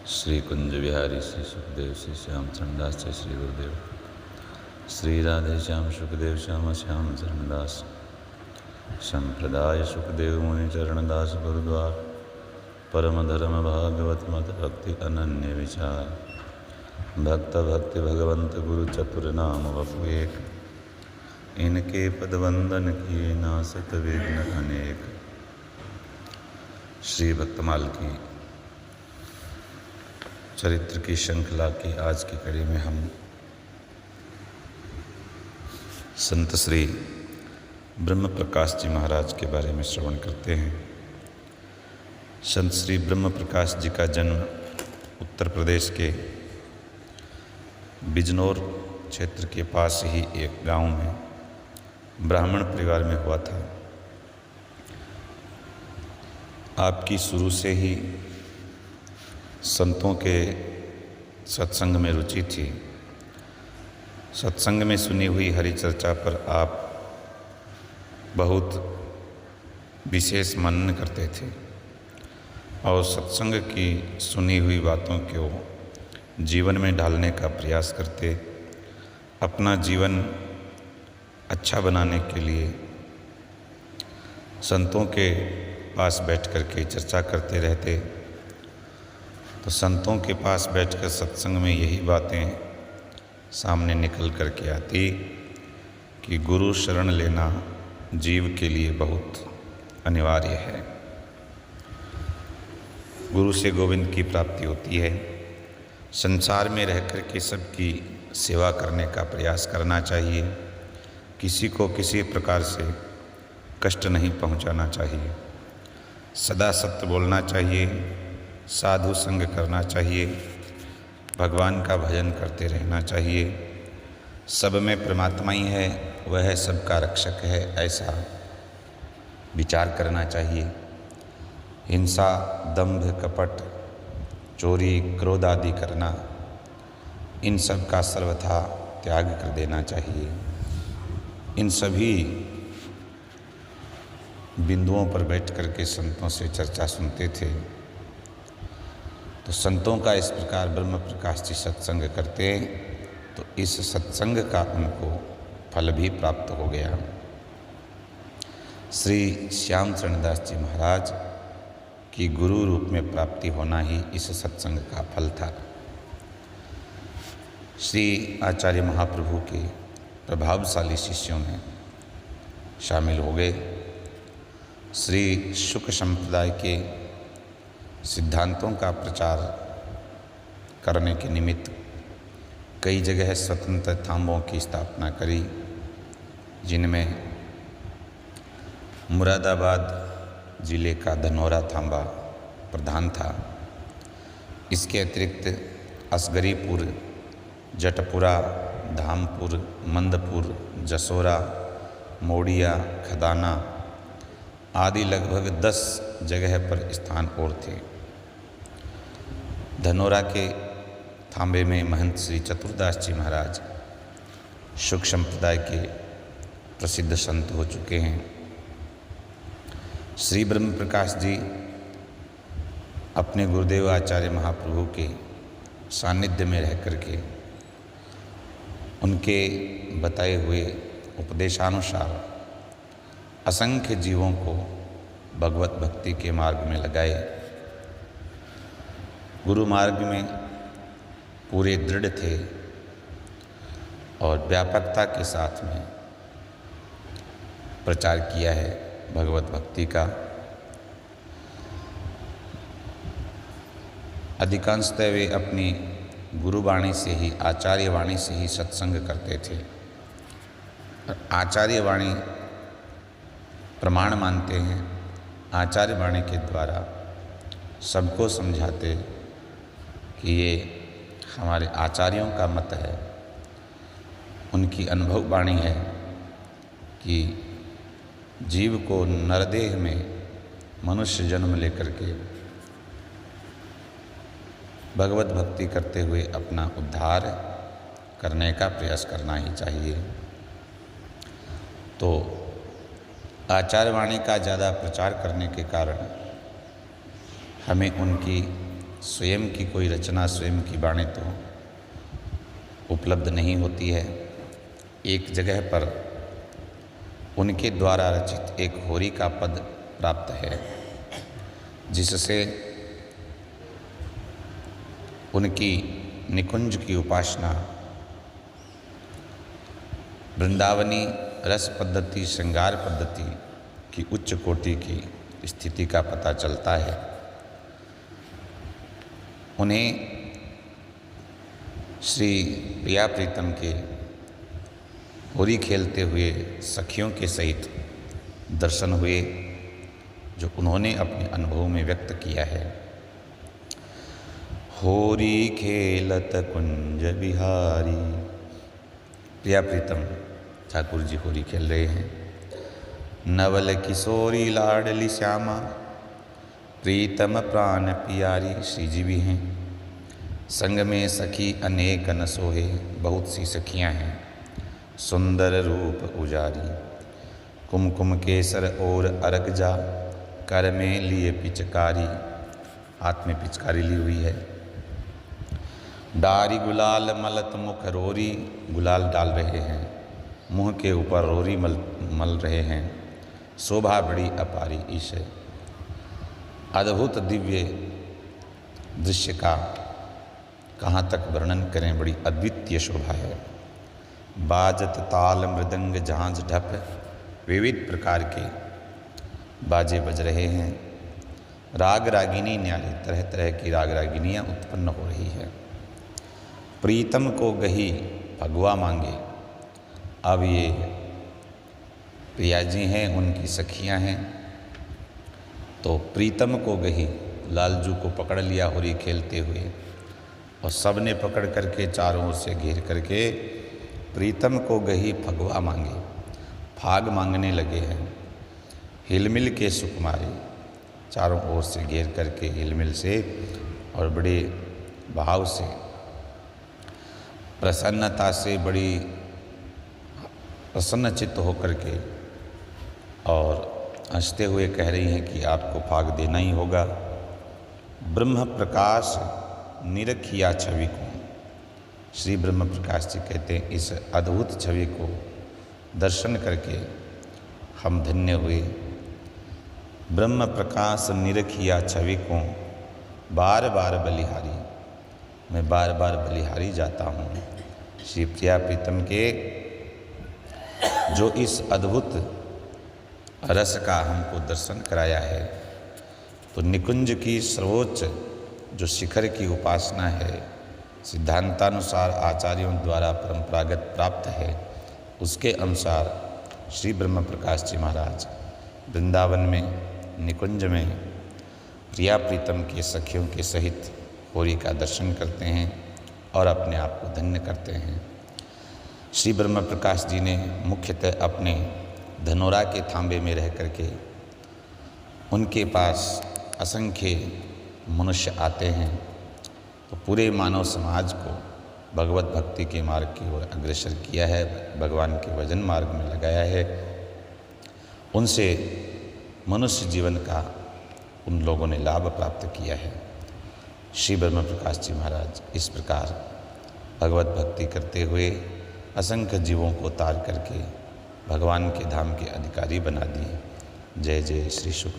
श्री कुंज बिहारी श्री सुखदेव श्री श्याम चरणदास जय श्री गुरुदेव। श्री राधे श्याम सुखदेव श्याम श्याम चरणदास संप्रदाय सुखदेव मुनि चरणदास गुरुद्वार परम धर्म भागवत मत भक्ति अनन्य विचार भक्त भक्ति भगवंत गुरु चतुर नाम वपु एक इनके पद वंदन किए नासत विघ्न अनेक। श्री भक्तमाल की चरित्र की श्रृंखला की आज की कड़ी में हम संत श्री ब्रह्म प्रकाश जी महाराज के बारे में श्रवण करते हैं। संत श्री ब्रह्म प्रकाश जी का जन्म उत्तर प्रदेश के बिजनौर क्षेत्र के पास ही एक गांव में ब्राह्मण परिवार में हुआ था। आपकी शुरू से ही संतों के सत्संग में रुचि थी। सत्संग में सुनी हुई हरि चर्चा पर आप बहुत विशेष मनन करते थे और सत्संग की सुनी हुई बातों को जीवन में ढालने का प्रयास करते। अपना जीवन अच्छा बनाने के लिए संतों के पास बैठ कर के चर्चा करते रहते। तो संतों के पास बैठकर सत्संग में यही बातें सामने निकल कर के आती कि गुरु शरण लेना जीव के लिए बहुत अनिवार्य है। गुरु से गोविंद की प्राप्ति होती है। संसार में रह कर के सबकी सेवा करने का प्रयास करना चाहिए। किसी को किसी प्रकार से कष्ट नहीं पहुंचाना चाहिए। सदा सत्य बोलना चाहिए। साधु संग करना चाहिए। भगवान का भजन करते रहना चाहिए। सब में परमात्मा ही है, वह सबका रक्षक है, ऐसा विचार करना चाहिए। हिंसा, दंभ, कपट, चोरी, क्रोध आदि करना, इन सब का सर्वथा त्याग कर देना चाहिए। इन सभी बिंदुओं पर बैठ कर के संतों से चर्चा सुनते थे। तो संतों का इस प्रकार ब्रह्म प्रकाश जी सत्संग करते तो इस सत्संग का उनको फल भी प्राप्त हो गया। श्री श्याम चरणदास जी महाराज की गुरु रूप में प्राप्ति होना ही इस सत्संग का फल था। श्री आचार्य महाप्रभु के प्रभावशाली शिष्यों में शामिल हो गए। श्री शुक संप्रदाय के सिद्धांतों का प्रचार करने के निमित्त कई जगह स्वतंत्र थांबों की स्थापना करी, जिनमें मुरादाबाद जिले का धनौरा थांबा प्रधान था। इसके अतिरिक्त असगरीपुर, जटपुरा, धामपुर, मंदपुर, जसोरा, मोडिया, खदाना आदि लगभग 10 जगह पर स्थान और थे। धनौरा के थांबे में महंत श्री चतुरदास जी महाराज शुक संप्रदाय के प्रसिद्ध संत हो चुके हैं। श्री ब्रह्म प्रकाश जी अपने गुरुदेव आचार्य महाप्रभु के सानिध्य में रह कर के उनके बताए हुए उपदेशानुसार असंख्य जीवों को भगवत भक्ति के मार्ग में लगाए। गुरु मार्ग में पूरे दृढ़ थे और व्यापकता के साथ में प्रचार किया है भगवत भक्ति का। अधिकांशतः वे अपनी गुरुवाणी से ही, आचार्य वाणी से ही सत्संग करते थे। आचार्य वाणी प्रमाण मानते हैं। आचार्य वाणी के द्वारा सबको समझाते कि ये हमारे आचार्यों का मत है। उनकी अनुभव वाणी है कि जीव को नरदेह में मनुष्य जन्म लेकर के भगवत भक्ति करते हुए अपना उद्धार करने का प्रयास करना ही चाहिए। तो आचार्य वाणी का ज़्यादा प्रचार करने के कारण हमें उनकी स्वयं की कोई रचना, स्वयं की वाणी तो उपलब्ध नहीं होती है। एक जगह पर उनके द्वारा रचित एक होरी का पद प्राप्त है, जिससे उनकी निकुंज की उपासना, वृंदावनी रस पद्धति, श्रृंगार पद्धति की उच्च कोटि की स्थिति का पता चलता है। उन्हें श्री प्रिया प्रीतम के होरी खेलते हुए सखियों के सहित दर्शन हुए, जो उन्होंने अपने अनुभव में व्यक्त किया है। होरी खेलत कुंज बिहारी, प्रिया प्रीतम ठाकुर जी होरी खेल रहे हैं। नवल किशोरी लाडली श्यामा, प्रीतम प्राण प्यारी, श्री जी भी हैं। संग में सखी अनेक न सोहे, बहुत सी सखियां हैं। सुंदर रूप उजारी, कुमकुम केसर और अर्घ जा, कर में लिए पिचकारी, हाथ में पिचकारी ली हुई है। डारी गुलाल मलत मुख रोरी, गुलाल डाल रहे हैं, मुँह के ऊपर रोरी मल रहे हैं। शोभा बड़ी अपारी ईश, अद्भुत दिव्य दृश्य का कहाँ तक वर्णन करें, बड़ी अद्वितीय शोभा है। बाजत ताल मृदंग झांझ ढप, विविध प्रकार के बाजे बज रहे हैं। राग रागिनी न्याली, तरह तरह की राग रागिनियाँ उत्पन्न हो रही है। प्रीतम को गही भगवा मांगे, अब ये प्रिया जी हैं, उनकी सखियां हैं, तो प्रीतम को गही, लालजू को पकड़ लिया होरी खेलते हुए, और सब ने पकड़ करके चारों ओर से घेर करके प्रीतम को गही फगवा मांगे, फाग मांगने लगे हैं। हिलमिल के सुकुमारी, चारों ओर से घेर करके हिलमिल से और बड़े भाव से, प्रसन्नता से, बड़ी प्रसन्नचित्त होकर के और हंसते हुए कह रही हैं कि आपको फाग देना ही होगा। ब्रह्म प्रकाश निरखिया छवि को, श्री ब्रह्म प्रकाश जी कहते हैं इस अद्भुत छवि को दर्शन करके हम धन्य हुए। ब्रह्म प्रकाश निरखिया छवि को, बार बार बलिहारी, मैं बार बार बलिहारी जाता हूँ। श्री प्रिया प्रीतम के जो इस अद्भुत रस का हमको दर्शन कराया है, तो निकुंज की सर्वोच्च जो शिखर की उपासना है, सिद्धांतानुसार आचार्यों द्वारा परंपरागत प्राप्त है, उसके अनुसार श्री ब्रह्म प्रकाश जी महाराज वृंदावन में निकुंज में प्रिया प्रीतम के सखियों के सहित होरी का दर्शन करते हैं और अपने आप को धन्य करते हैं। श्री ब्रह्म प्रकाश जी ने मुख्यतः अपने धनोरा के थांबे में रह करके, उनके पास असंख्य मनुष्य आते हैं, तो पूरे मानव समाज को भगवत भक्ति के मार्ग की ओर अग्रसर किया है, भगवान के भजन मार्ग में लगाया है। उनसे मनुष्य जीवन का उन लोगों ने लाभ प्राप्त किया है। श्री ब्रह्म प्रकाश जी महाराज इस प्रकार भगवत भक्ति करते हुए असंख्य जीवों को तार करके भगवान के धाम के अधिकारी बना दिए। जय जय श्री शुक्र।